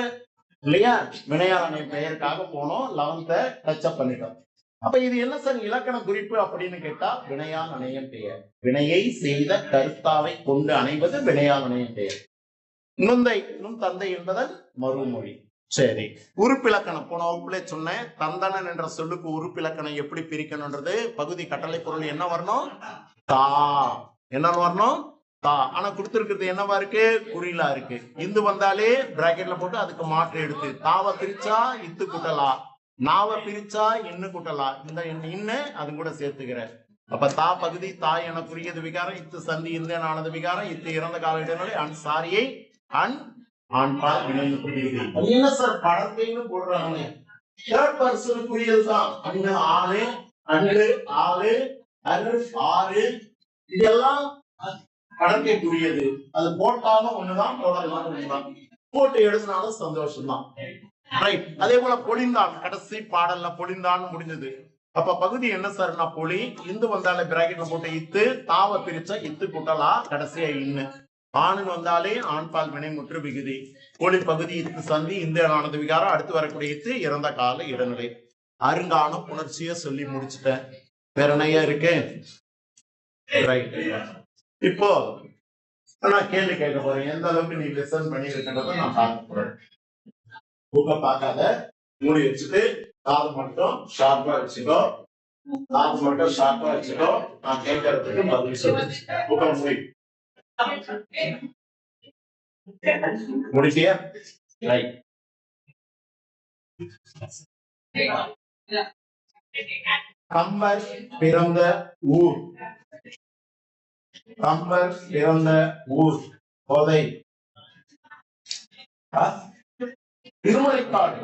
இல்லையா, வினையாளனை பெயருக்காக போனோம். 11th டச்சப் பண்ணிட்டோம். அப்ப இது என்ன சார் இலக்கண குறிப்பு அப்படின்னு கேட்டா, வினையால் அணையம் பெயர். வினையை செய்த கருத்தாவை கொண்டு அணைவது வினையால் அணையம் பெயர். நுந்தை தந்தை என்பதன் மறுமொழி. சரி, உறுப்பிலக்கணம் போன வகுப்புல சொன்னேன். தந்தனன் என்ற சொல்லுக்கு உறுப்பிலக்கணம் எப்படி பிரிக்கணும்ன்றது பகுதி கட்டளை பொருள் என்ன வரணும்? தா. என்ன வரணும்? தா. ஆனா கொடுத்திருக்கிறது என்னவா இருக்கு? குறிலா இருக்கு. இந்து வந்தாலே பிராக்கெட்ல போட்டு அதுக்கு மாற்று எடுத்து தாவ பிரிச்சா இத்து குட்டலா, நாவ பிரிச்சா இன்னு குட்டலா, இந்த இன்னு அது கூட சேர்த்துக்கிற. அப்ப தா பகுதி தாய் என குறியது விகாரம், இத்து சந்தி இந்த ஆனது விகாரம், இத்து இறந்த கால இடைநிலை அன் சாரியை அன் ஆண்பால் வினைன்னு புரியுது. என்ன சார் படத்தைன்னு போடுறாங்க? தேர்ட் பர்சனுக்குரியதுதான். அங்கு ஆளு, அன்று ஆளு, அரு ஆறு, இதெல்லாம் கடற்கைக்குரியது. அது போட்டாலும் ஒண்ணுதான், போடலாம் ஒண்ணுதான். போட்டு எழுதினாலும் சந்தோஷம் தான். ரைட். அதே போல பொழிந்தான், கடைசி பாடல்ல பொழிந்தான் முடிஞ்சது. அப்ப பகுதி என்ன சார்னா பொலி. இந்து வந்தாலே பிராக்கெட்ல போட்டு இத்து, தாவ பிரிச்சா இத்து குட்டலா, கடைசியா இன்னு. ஆணுன்னு வந்தாலே ஆண்பால் வினை முற்று விகுதி. கோழி பகுதி இத்து சந்தி இந்த ஆனது விகாரம், அடுத்து வரக்கூடிய இத்து இறந்த கால இடைநிலை. அருங்கான புணர்ச்சிய சொல்லி முடிச்சுட்டேன். வேற நிறைய இருக்கு. ரைட். இப்போ நான் கேள்வி கேட்க போறேன். எந்த அளவுக்கு நீ லிசன் பண்ணி இருக்கின்றத நான் பார்க்க போறேன். புக்க பார்க்காத, மூடி வச்சுட்டு காது மட்டும் ஷார்ப்பா வச்சுக்கோ. காது மட்டும் ஷார்ப்பா வச்சுக்கோ. நான் கேட்கறதுக்கு பதில் சொல்லு. புக்க மூடி முடிச்சியா? ரைட். கம்பர் பிறந்த ஊர். கம்பர் பிறந்த ஊர் கோதை. திருமலைக்காடு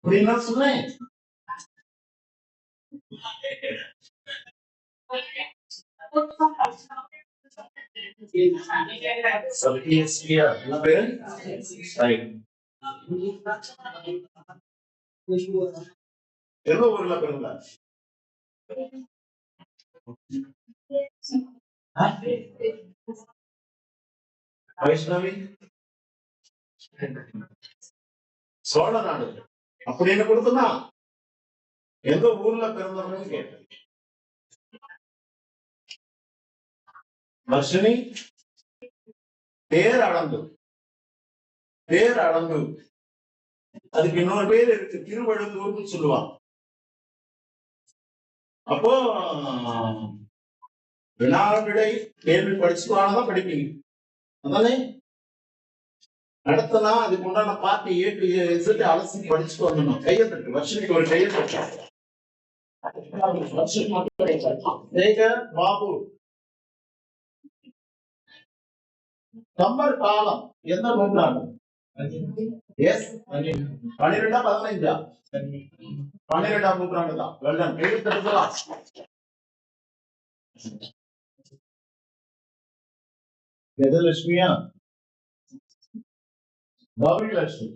அப்படின்னா சொன்னேன். எந்த ஊர்ல பிறந்தார்? வைஷ்ணவி சோழ நாடு அப்படின்னு கொடுத்தனா எந்த ஊர்ல பிறந்தவங்கன்னு கேட்டேன். வர்ஷினி பேரளந்து. பேரளந்து அதுக்கு இன்னொரு பேர் இருக்கு, திருவழுந்தூர்னு சொல்லுவாங்க. அப்போ வினாவிடை கேள்வி படிச்சுக்கானதான் படிப்பீங்க. அதானே நடத்தினா அதுக்கு உண்டான பார்ட்டி ஏட்டு அலசி படிச்சுட்டு வரணும். கையெழுத்து வருஷத்துக்கு ஒரு கையெழுத்து. பாபு கம்பர் காலம் எந்த நூற்றாண்டு? 12ஆம் 15ஆம்? 12ஆம் நூற்றாண்டு தான். வெள்ளம் எழுத்தெடுக்கலாம். கஜலட்சுமியா கௌரிலட்சுமி.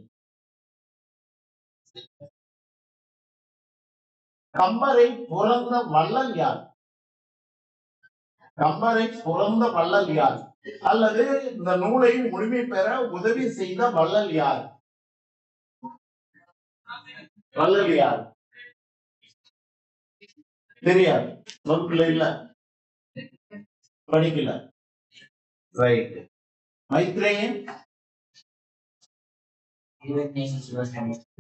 கம்பரை பிறந்த வள்ளல் யார்? கம்பரை பிறந்த வள்ளல் யார்? அல்லது இந்த நூலை முழுமை பெற உதவி செய்த வள்ளல் யார்? வள்ளல் யார் தெரியாது. வகுப்புல இல்ல, படிக்கல. ரைட். மைத்ரேயன்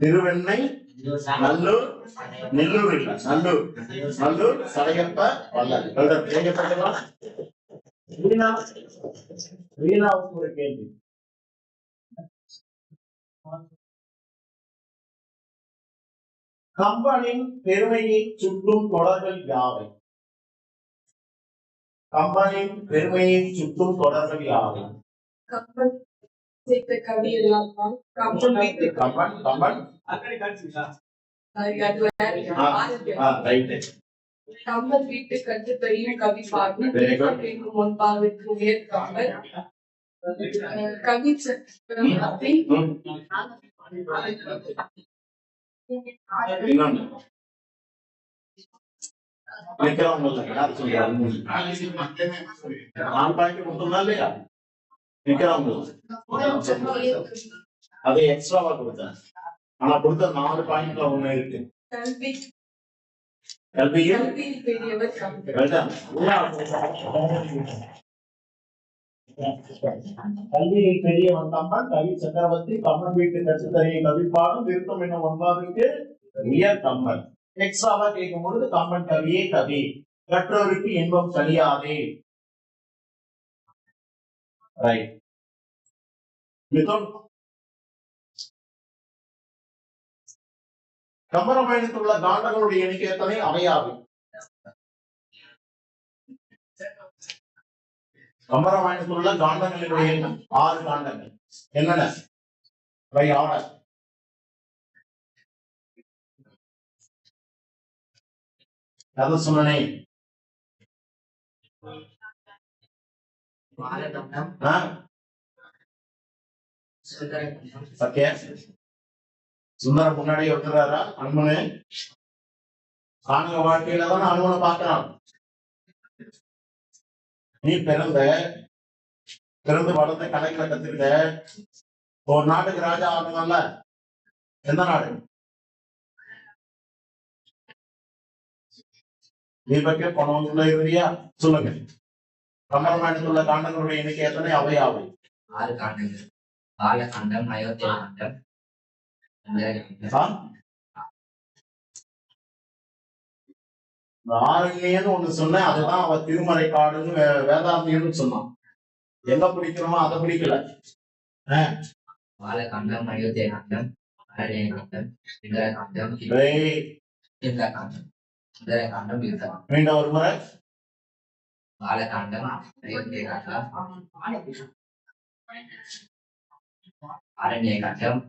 திருவெண்ணை நல்லூர் நெல்லூர் இல்ல நல்லூர் நல்லூர் சடையப்ப வள்ளல். வீணாவுக்கு ஒரு கேள்வி. கம்பனின் பெருமையை சுட்டும் தொடர்கள் யாவை? கம்பனின் பெருமையை சுட்டும் தொடர்கள் யாவை? கம்பன் வீட்டு கட்டுப்பையும் கவி பாடும் முன்பாவிற்கு உயர்த்தாமல் கவி அதை எக்ஸ்ட்ராவா கொடுத்தேன். ஆனா கொடுத்த 4 பாயிண்ட்ல ஒண்ணு இருக்கு. கல்வியில் கல்வியில் பெரியவன் கம்பன், கவி சக்கரவர்த்தி, கம்பன் வீட்டு கட்டுத்தறியை கவிப்பாடும், விருப்பம் என்னும் ஒன்பாவிற்கு உயர் கம்பன். எக்ஸ்ட்ராவா கேட்கும் பொழுது கம்பன் கவியே கவி, கற்றோருக்கு இன்பம் சரியாதே. ரைட். கம்பராமாயணத்தில் உள்ள காண்டங்களுடைய எண்ணிக்கை எத்தனை? அவையாவை. கம்பராமாயணத்தில் உள்ள காண்டங்களினுடைய எண்ணம் 6 காண்டங்கள். என்னென்ன? By order. அதை சொன்னனே. சுந்தரம் முன்னாடியே வந்துடுறாரா? அனுமனு ஆணுங்க வாழ்க்கையில தான் அனுமனை பார்க்கிறான். நீ பிறந்து வளர்ந்த கலைகளை கத்துக்கிட்ட ஒரு நாட்டுக்கு ராஜா ஆகணும்ல. எந்த நாடு? தீபக்கே பணம் இருந்தியா? சொல்லுங்க. கம்பராமாயணத்தில் உள்ள காண்டங்களுடைய எண்ணிக்கை எத்தனை? அவையாவை 6 காண்டங்கள். பாலகாண்டம், அயோத்தியா காண்டம், ஆரண்யன்னு ஒண்ணு சொன்ன. அதுதான் அவ திருமறை காடுன்னு வேதாந்தியன்னு சொன்னான். எங்க பிடிக்கிறோமோ அதை பிடிக்கல. பாலகாண்டம், அயோத்தியா காண்டம், அரண்ய காண்டம், காண்டம், காண்டம், காண்டம், மீண்டும் ஒரு முறை. பாலகாண்டம், அயோத்தியா காண்டம், அரண்ய காண்டம்,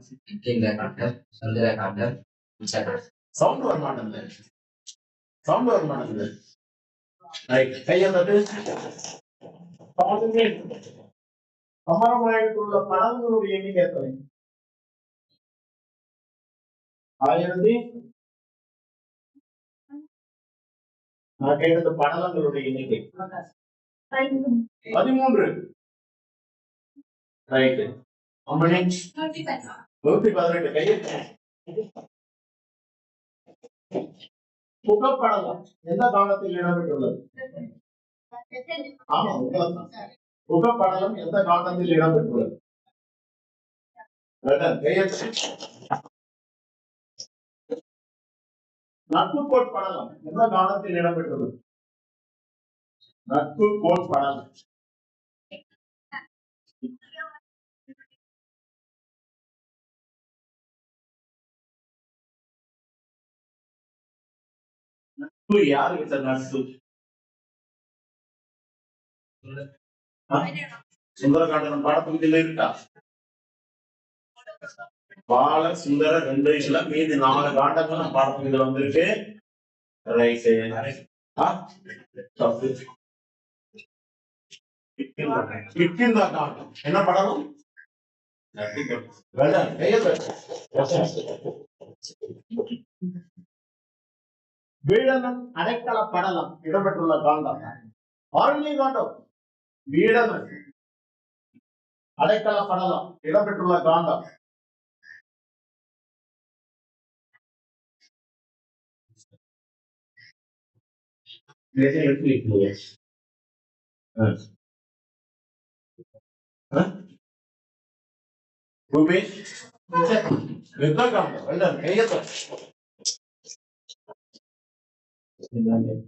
காண்டம், சுந்தர காண்டம், சவுண்ட் வர மாட்டேங்குது. சவுண்ட் வர மாட்டேங்குது. கையெழுத்து. கம்பராமாயணத்தில் உள்ள படங்களுடைய எண்ணிக்கை எத்தனை? 1000. நான் கேட்டது படலங்களுடைய எண்ணிக்கை 13. ரைட். 118. கையெழுத்து. புகைப்படலம் எந்த காலத்தில் இடம்பெற்றுள்ளது? ஆமா, புகைப்படலம் எந்த காலத்தில் இடம்பெற்றுள்ளது? நட்புக்கோட் படலம் எந்த காலத்தில் இடம்பெற்றுள்ளது? நட்பு போல் படல். நட்பு யாருக்கிட்ட நட்பு? சுந்தரகாண்டம் பாடப்பகுதியில இருக்கா? பால சுந்தர 2 இதுல மீதி 4 காண்டங்கள் நம்ம பாடப்பகுதியில வந்திருக்கு. ரைட்டு. தப்பு. கிஷ்கிந்தா காண்டம் என்ன படம்? வீடனும் அடைக்கல படலம் இடம்பெற்றுள்ள காண்டம் ஆழ்நீ காண்டம். வீடனும் அடைக்கல படலம் இடம்பெற்றுள்ள காண்டம் யுத்த காண்டம்.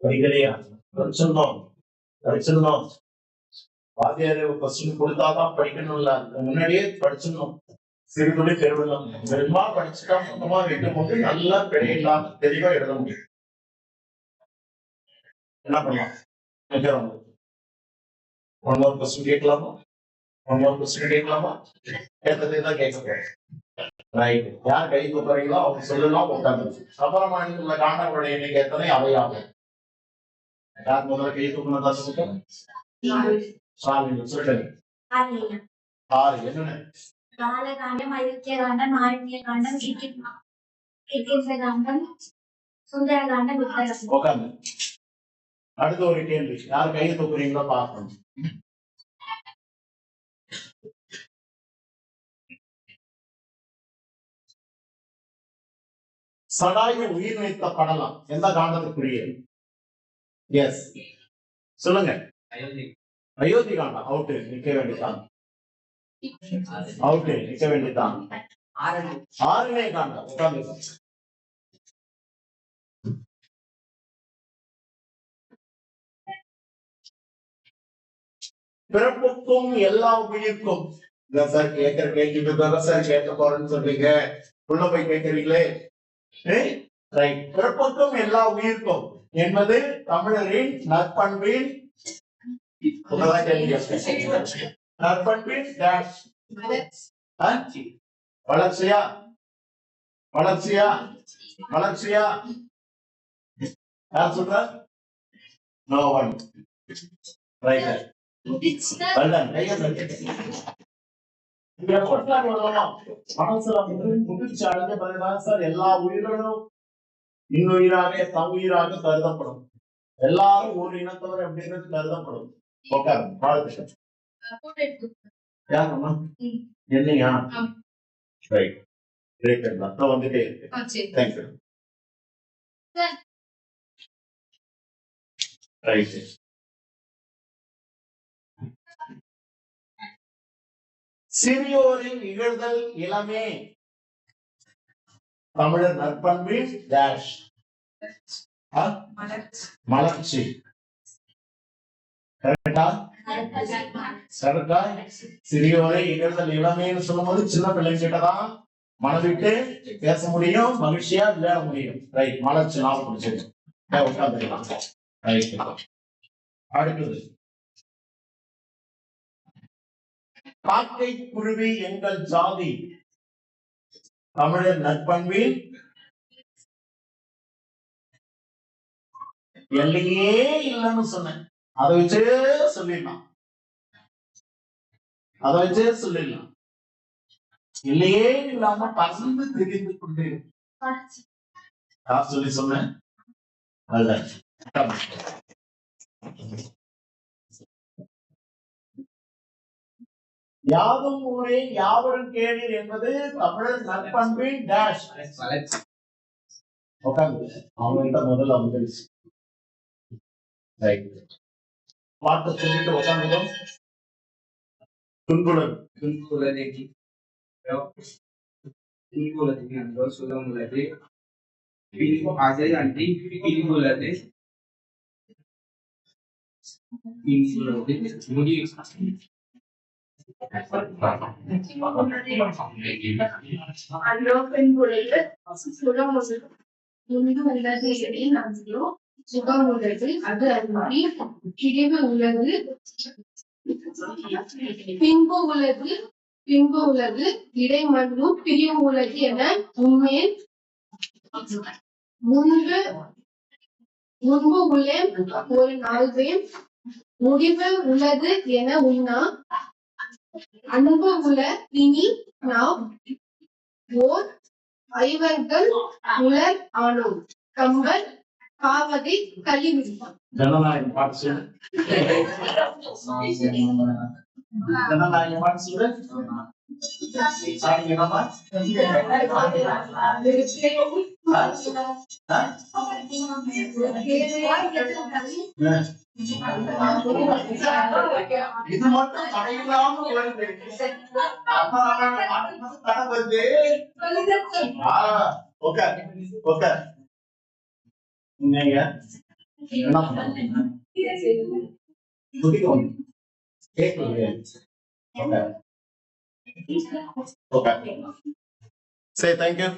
படிக்கலையா? படிச்சிருந்தோம். வாத்தியாரு கொஸ்டின் கொடுத்தாதான் படிக்கணும்ல, முன்னாடியே படிச்சிடணும். சிறுதுளி பெருவெள்ளம் பெருமா படிச்சுட்டா மொத்தமா வைக்கும் போது நல்லா பிழையில்லாம தெளிவா எழுத முடியும். என்ன பண்ணலாம்? ஒன் மோர் கொஸ்டின் கேட்கலாமா? கேட்டதுதான் கேட்க போறேன். ரைட். யார் கை தூக்குறீங்களோ அவங்க சொல்லலாம். உட்காந்து சபரமானியத்துள்ள காண்டங்களுடைய எண்ணிக்கை எத்தனை? அவையாகும். யார் முதல்ல கை தூக்குனதா சொல்லுங்க. சொல்லுங்க. 6. என்னென்ன? பாலகாண்டம், அயோத்தியகாண்டம், ஆரண்யகாண்டம், கிஷ்கிந்தாகாண்டம், சுந்தரகாண்டம், உத்தரகாண்டம். உட்காந்து அடுத்த ஒரு கேள்வி. யார் கையை தூக்குறீங்களோ பார்க்கணும். சடாயு உயிர் வைத்த படலம் எந்த காண்டத்துக்குரிய? எஸ் சொல்லுங்க. அயோத்தி காண்டம். அவுட்டு. நிக்க வேண்டியதான். அவுட்டு. நிக்க வேண்டியதான். ஆரண்ய காண்டம். உட்கார்ந்து பிறப்புக்கும் எல்லா உயிர்க்கும். சார் கேட்கிற கேள்வி சார் கேட்க போறேன்னு சொல்றீங்க, உள்ள போய் கேட்கறீங்களே. பிறப்புக்கும் எல்லா உயிர்க்கும் என்பது தமிழரின் நற்பண்பின் நற்பண்பின் வளர்ச்சியா வளர்ச்சியா வளர்ச்சியா? யார் சொல்ற? No one. ரைட். முதிர்ச்சி அடைஞ்ச பிறகுதான் சார் எல்லா உயிர்களும் இன்னுயிராக தங்குயிராக கருதப்படும். எல்லாரும் ஒரு இனத்தவர் அப்படிங்கிறது கருதப்படும். யாருமா? என்னையா? வந்துட்டே இருக்கு. தேங்க்யூ. ரைட். சிறியோரின் இகழ்தல் இளமே தமிழர் நற்பண்பின் டேஷ் மலர்ச்சி. கரெக்டா? சிறியோரை இகழ்தல் இளமேன்னு சொல்லும் போது சின்ன பிள்ளைங்கிட்டதான் மனதிட்டு பேச முடியும், மகிழ்ச்சியா விளையாட முடியும். ரைட். மலர்ச்சி நாள் பிடிச்சது. அடுத்தது காக்கை குருவி எங்கள் ஜாதி தமிழர் நற்பண்பில் எல்லையே இல்லைன்னு சொன்னேன். அதை வச்சே சொல்லிடலாம். இல்லையே இல்லாம பறந்து தெரிந்து கொண்டு சொல்லி சொன்னேன். யாதும் ஊரே யாவரும் கேளீர் என்பது தமிழர் நற்பண்பின் டேஷ். அவங்கள்ட்ட முதல்ல வந்துருச்சு. பாட்டு சொல்லிட்டு உட்காந்துடும். துன்புலர் துன்புலதி பின்புலதி என்றோ சுகமுள்ளது அதை அன்றி பின்புலது முடிவு அன்றோ பெண் பொழுது சுகம் உள்ளது முன்பு உள்ளது எதை நம்பியோ சுகம் உள்ளது அது அன்றி பிரிவு உள்ளது பின்பு உள்ளது இடைமண்ணு பிரிவு உள்ளது என உண்மையில் முன்பு உள்ளேன் ஒரு நாள்வேன் முடிவு உள்ளது என உண்ணா அன்பு உள்ள இனி நாம் ஓர் ஐவர்கள் உலர் ஆனோம் கம்பர் காவதை கழிவிடுவான். ஜனநாயகம் பாட்டு சொல்லு. ஜனநாயகம் பாட்டு சொல்லு. சாமி என்னம்மா? இது மட்டும் தடையில்லாம வருது. ஓகே ஓகே நீங்க என்ன பண்றீங்க? Okay. Say thank you.